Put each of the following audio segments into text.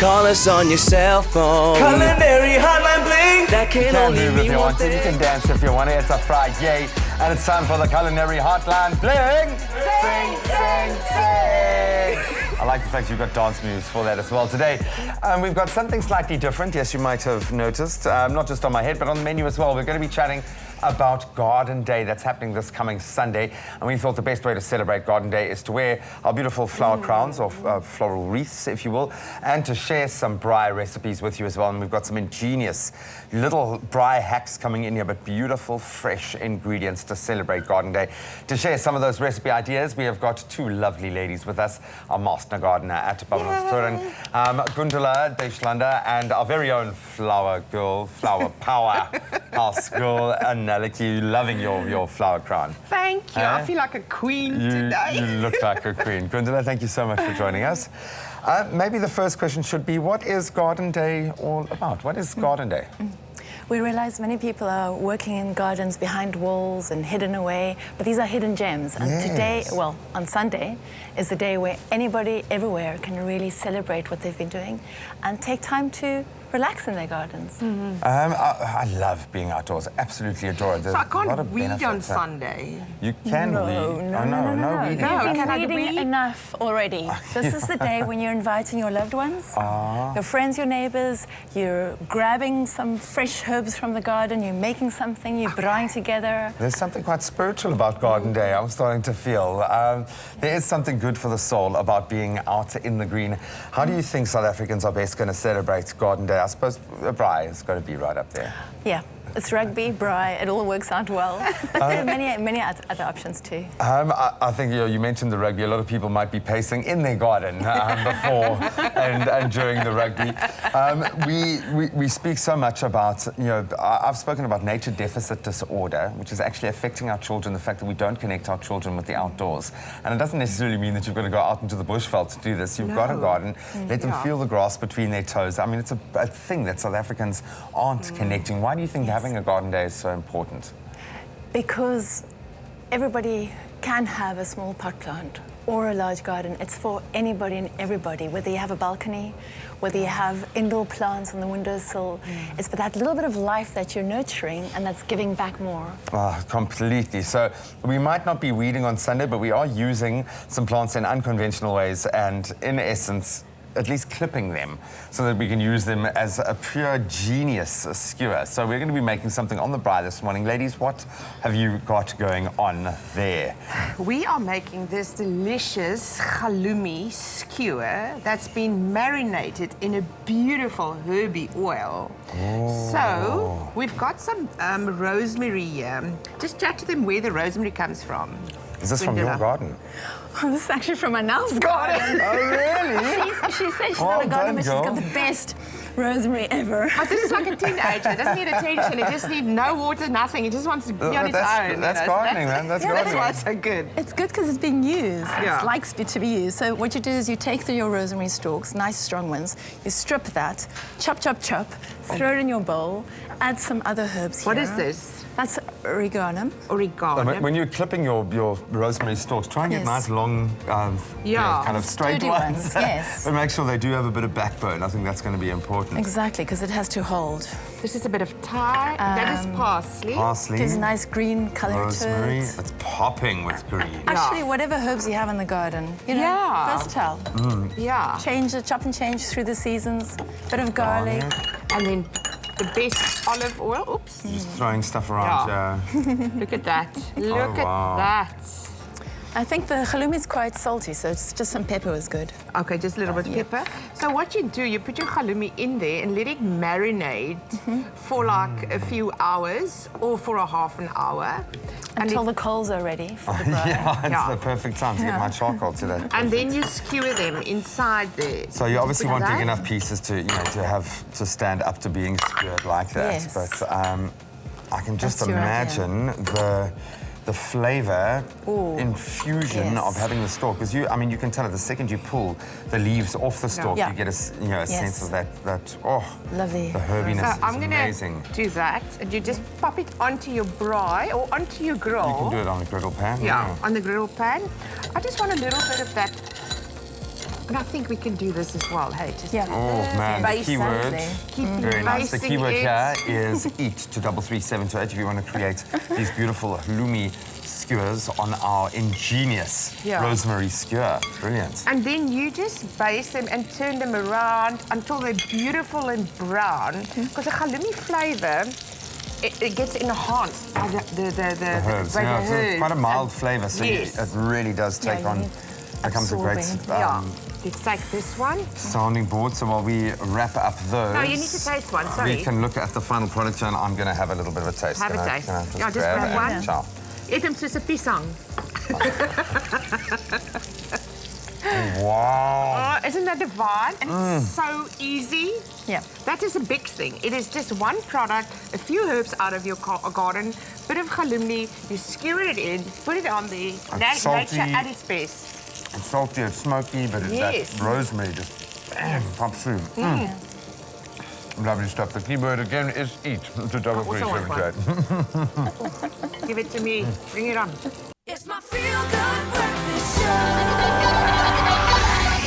Call us on your cell phone. Culinary Hotline bling. That can only move if mean you one want to. You thing. can dance if you want to. It's a Friday, and it's time for the Culinary Hotline. Bling! Sing, sing, sing! I like the fact you've got dance moves for that as well today. We've got something slightly different, yes, you might have noticed, not just on my head, but on the menu as well. We're going to be chatting about Garden Day that's happening this coming Sunday. And we thought the best way to celebrate Garden Day is to wear our beautiful flower crowns, or floral wreaths, if you will, and to share some braai recipes with you as well. And we've got some ingenious little braai hacks coming in here, but beautiful, fresh ingredients to celebrate Garden Day. To share some of those recipe ideas, we have got two lovely ladies with us, our master gardener at Babylonstoren, Gundula Deutschlander, and our very own flower girl, flower powerhouse girl, Anél. Loving your flower crown. Thank you. I feel like a queen today. You look like a queen. Gundula, thank you so much for joining us. Maybe the first question should be, what is Garden Day all about? What is Garden Day? We realize many people are working in gardens behind walls and hidden away, but these are hidden gems. And today, well, on Sunday, is the day where anybody everywhere can really celebrate what they've been doing and take time to relax in their gardens. I love being outdoors. Absolutely adore it. So I can't weed on Sunday. You can weed. No, weeding. You've Can I been weeding weed? enough already. This is the day when you're inviting your loved ones, your friends, your neighbors, you're grabbing some fresh herbs from the garden, you're making something, you're braaiing together. There's something quite spiritual about Garden Day, I'm starting to feel. There is something good for the soul about being out in the green. How do you think South Africans are best going to celebrate Garden Day? I suppose braai has got to be right up there. Yeah, it's rugby, braai, it all works out well. But there are many other options too. I think you mentioned the rugby. A lot of people might be pacing in their garden before and during the rugby. We speak so much about, I've spoken about nature deficit disorder, which is actually affecting our children, the fact that we don't connect our children with the outdoors. And it doesn't necessarily mean that you've got to go out into the bushveld to do this. You've got a garden, let them feel the grass between their toes. I mean, it's a thing that South Africans aren't connecting. Why do you think having a garden day is so important? Because everybody can have a small pot plant or a large garden. It's for anybody and everybody, whether you have a balcony, whether you have indoor plants on the windowsill. It's for that little bit of life that you're nurturing and that's giving back more. Completely. So we might not be weeding on Sunday, but we are using some plants in unconventional ways and, in essence, at least clipping them so that we can use them as a pure genius skewer. So we're going to be making something on the braai this morning. Ladies, what have you got going on there? We are making this delicious halloumi skewer that's been marinated in a beautiful herby oil. So we've got some rosemary here. Just chat to them where the rosemary comes from. Is this from your garden? Oh, this is actually from Anél's garden. Oh, really? She said she's not a gardener, but she's got the best rosemary ever. Oh, this is like a teenager. It doesn't need attention. It just needs no water, nothing. It just wants to be on its own. That's gardening, man. That's gardening. That's why it's so good. It's good because it's being used. Yeah. It likes to be used. So what you do is you take through your rosemary stalks, nice strong ones, you strip that, chop, throw it in your bowl, add some other herbs here. What is this? That's oregano. Oregano. When you're clipping your rosemary stalks, try and get nice, long, kind of straight Sturdy ones, yes. But make sure they do have a bit of backbone. I think that's going to be important. Exactly, because it has to hold. This is a bit of thyme. That is parsley. Parsley. Gives a nice green colour rosemary. to it. It's popping with green. Actually, whatever herbs you have in the garden, versatile. Yeah. Chop and change through the seasons. Bit of garlic. And then the best olive oil. Oops. Just throwing stuff around. Look at that. Look at that. I think the halloumi is quite salty, so it's just some pepper is good. Okay, just a little bit of pepper. So what you do, you put your halloumi in there and let it marinate for like a few hours or for a half an hour. Until the coals are ready for the braai. It's the perfect time to get my charcoal to that. And then you skewer them inside there. So you obviously want big enough pieces to, to stand up to being skewered like that. Yes. But I can just imagine the flavour infusion of having the stalk, because you can tell it the second you pull the leaves off the stalk, you get a sense of that lovely the herbiness. So I'm is amazing. Do that, and you just pop it onto your braai or onto your grill. You can do it on the griddle pan. Yeah, on the griddle pan. I just want a little bit of that And I think we can do this as well. Hey, just Yeah. Oh man, the Base keyword. keep Very nice. The basing keyword it. here is eat to 33728 if you want to create these beautiful halloumi skewers on our ingenious rosemary skewer. Brilliant. And then you just baste them and turn them around until they're beautiful and brown. Because the halloumi flavour, it gets enhanced by the Herbs. by Yeah, the herbs. it's quite a mild flavour, so Yes. it really does take on. Becomes a great Let's take this one. sounding board. So while we wrap up those, No, you need to taste one. Sorry. we can look at the final product, and I'm going to have a little bit of a taste. Have Can a I- taste. can I Yeah, just grab grab and one. chow? Eet hem soos 'n piesang. Wow. Oh, isn't that divine? And it's so easy. Yeah. That is a big thing. It is just one product, a few herbs out of your garden, bit of halloumi, you skewer it in, put it on there. salty. Nature at its best. It's salty, it's smoky, but it's Yes. that rosemary just pops through. Lovely stuff. The keyword again is eat to also want 33728. Give it to me. Bring it on. It's my feel-good breakfast show.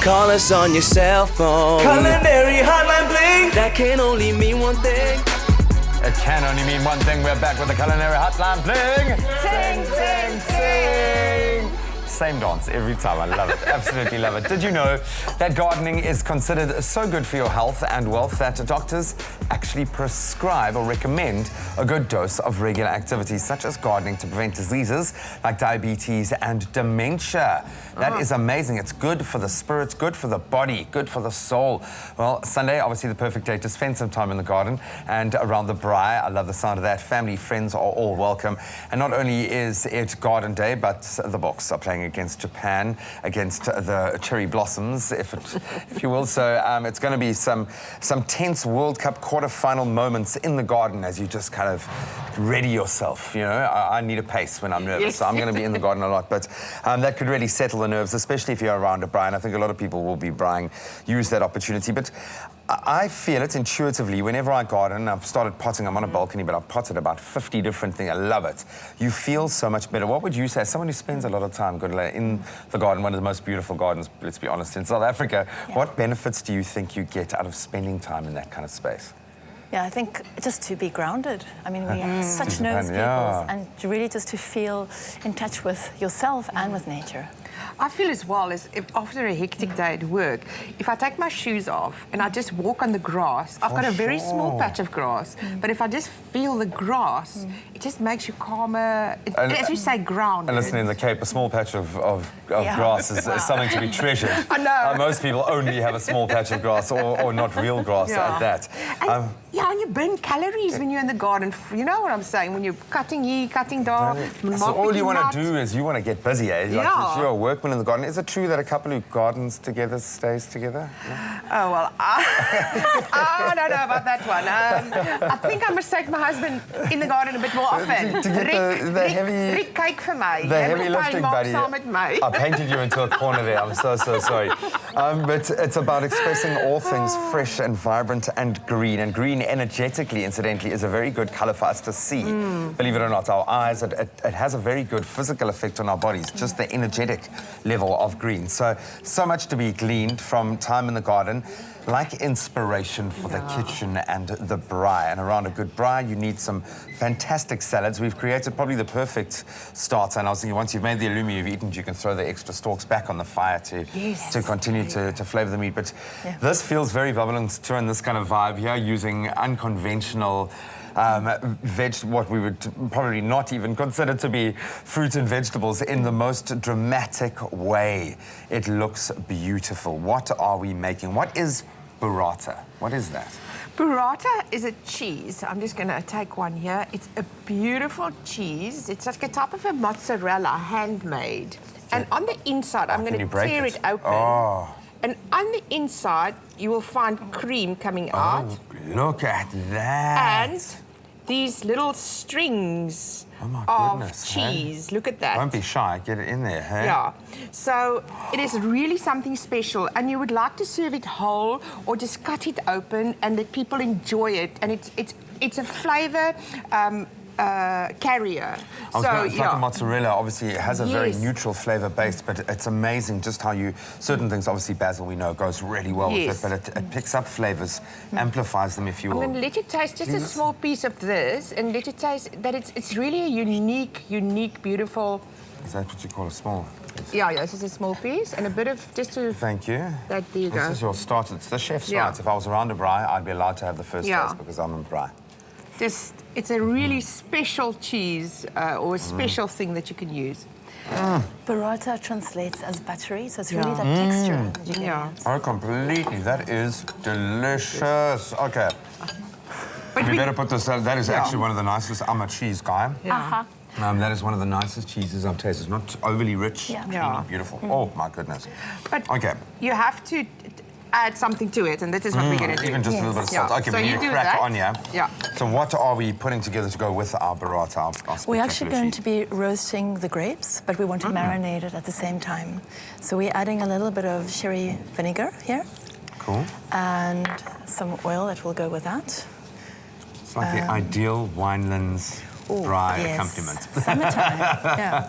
Call us on your cell phone. Culinary Hotline bling. That can only mean one thing. It can only mean one thing. We're back with the Culinary Hotline bling. Ting, ting, ting. Same dance every time. I love it. Absolutely love it. Did you know that gardening is considered so good for your health and wealth that doctors actually prescribe or recommend a good dose of regular activities such as gardening to prevent diseases like diabetes and dementia? That is amazing. It's good for the spirit, good for the body, good for the soul. Well, Sunday, obviously the perfect day to spend some time in the garden and around the Braai. I love the sound of that. Family, friends are all welcome. And not only is it garden day, but the Boks are playing against Japan, against the cherry blossoms, if you will. So it's going to be some tense World Cup quarter-final moments in the garden as you just kind of ready yourself. You know, I need a pace when I'm nervous, so I'm going to be in the garden a lot. But that could really settle the nerves, especially if you're around a braai. And I think a lot of people will be braaiing, use that opportunity. But I feel it intuitively whenever I garden. I've started potting. I'm on a balcony, but I've potted about 50 different things. I love it. You feel so much better. What would you say, as someone who spends a lot of time, Gundula, in the garden, one of the most beautiful gardens, let's be honest, in South Africa, what benefits do you think you get out of spending time in that kind of space? Yeah, I think just to be grounded. I mean, we are such nervous people, and really just to feel in touch with yourself and with nature. I feel as well as if after a hectic day at work, if I take my shoes off and I just walk on the grass, I've got a very small patch of grass, but if I just feel the grass, it just makes you calmer. As you say, grounded. And listen, in the Cape, a small patch of grass is something to be treasured. I know. Most people only have a small patch of grass or not real grass at that. And, and you burn calories when you're in the garden. You know what I'm saying? When you're cutting here, cutting there. So all you want to do is you want to get busy, eh? Like if you're a workman in the garden. Is it true that a couple who gardens together stays together? No? Oh, well, I don't know about that one. I think I must take my husband in the garden a bit more often. To get the heavy... Rick, kyk vir my. The heavy lifting, buddy. Saam met my. I painted you into a corner there. I'm so sorry. But it's about expressing all things fresh and vibrant and green. And green energetically, incidentally, is a very good colour for us to see. Believe it or not, our eyes, it has a very good physical effect on our bodies, just the energetic level of green. So much to be gleaned from time in the garden, like inspiration for the kitchen and the braai. And around a good braai, you need some fantastic salads. We've created probably the perfect starter. And I was thinking, once you've made the halloumi you've eaten, you can throw the extra stalks back on the fire to continue to flavour the meat. But this feels very Babylonstoren, this kind of vibe here, using unconventional what we would probably not even consider to be fruit and vegetables in the most dramatic way. It looks beautiful. What are we making? What is burrata? What is that? Burrata is a cheese. I'm just going to take one here. It's a beautiful cheese. It's like a type of a mozzarella, handmade. And on the inside, I'm going to tear it open. Oh. And on the inside, you will find cream coming out. Look at that. And these little strings of cheese. Look at that. Don't be shy. Get it in there, hey? Yeah. So it is really something special. And you would like to serve it whole or just cut it open and let people enjoy it. And it's a flavour carrier. It's like a mozzarella. Obviously, it has a very Yes. neutral flavour base, but it's amazing just how certain things, obviously basil we know goes really well Yes. with it, but it picks up flavours, amplifies them if you I'm will. going to let you taste just a small piece of this and let you taste that it's really a unique, beautiful... Is that what you call a small? Yeah, this is a small piece and a bit of just to... Thank you. There you go. This is your start. It's the chef's Yeah. rights. If I was around a braai, I'd be allowed to have the first Yeah. taste because I'm a braai. It's a really special cheese or a special thing that you can use. Burrata translates as buttery, so it's really that texture that you get. Oh, completely. That is delicious. Okay. But We better put this. That is actually one of the nicest. I'm a cheese guy. Yeah. That is one of the nicest cheeses I've tasted. It's not overly rich, Yeah. creamy, Yeah. beautiful. Oh my goodness. But Okay. you have to add something to it, and this is what we're going to do. Even just a little bit of salt. Yeah. Okay, So we you need to do crack that. on, yeah? Yeah. So what are we putting together to go with our burrata? Our We're actually spectacular going cheese? to be roasting the grapes, but we want to marinate it at the same time. So we're adding a little bit of sherry vinegar here Cool. and some oil that will go with that. It's like the ideal winelands braai accompaniment. Summertime, yeah.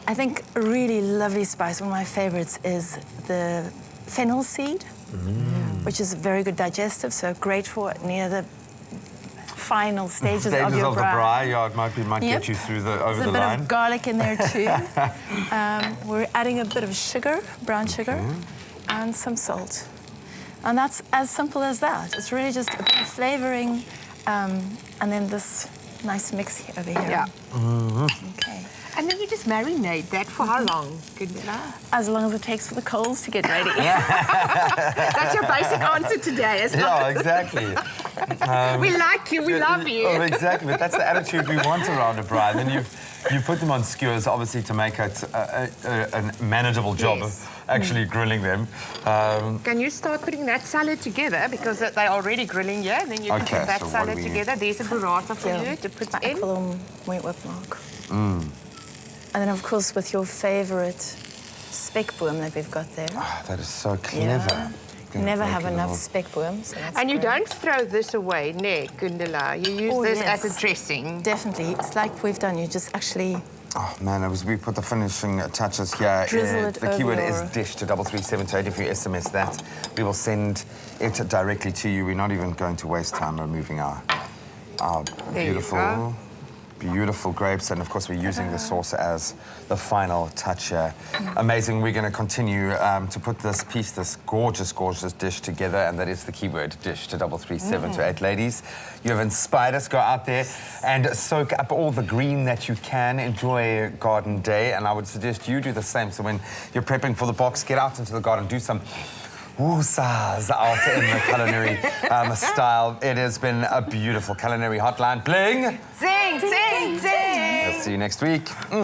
I think a really lovely spice, one of my favorites, is the fennel seed, which is very good digestive, so great for near the final stages of your the braai, yeah, it might Yep. get you through over There's the a bit line. of garlic in there too. We're adding a bit of sugar, brown sugar, and some salt. And that's as simple as that. It's really just a bit of flavoring, and then this nice mix over here. Yeah. Okay. And then you just marinate that for how long? Gundula? As long as it takes for the coals to get ready. That's your basic answer today, isn't it? Yeah, exactly. We like you, we love you. Oh, exactly. But that's the attitude we want around a braai. Then you put them on skewers, obviously, to make it a manageable job Yes. of actually grilling them. Can you start putting that salad together? Because they're already grilling here. Then you can Okay, put that so what salad do we- together. There's a burrata for you to put Ek in. wil hom mooi oopmaak. And then, of course, with your favorite spekboom that we've got there. Oh, that is so clever. You never Make have a enough little- spekboom, so that's And you great. don't throw this away, ne, Gundula. You use Oh, this yes. as a dressing. Definitely. It's like we've done. You just actually... Oh man, we put the finishing touches here. Drizzle it the keyword over is your- dish to 33728. If you SMS that, we will send it directly to you. We're not even going to waste time removing our There you go. beautiful grapes, and of course we're using the sauce as the final touch here. Amazing. We're going to continue to put this gorgeous dish together, and that is the keyword, dish to 33728. Ladies, you have inspired us. Go out there and soak up all the green that you can. Enjoy Garden Day, and I would suggest you do the same. So when you're prepping for the box, get out into the garden, do some woosahs out in the culinary style. It has been a beautiful Culinary Hotline. Bling! Zing, zing, zing. We'll see you next week.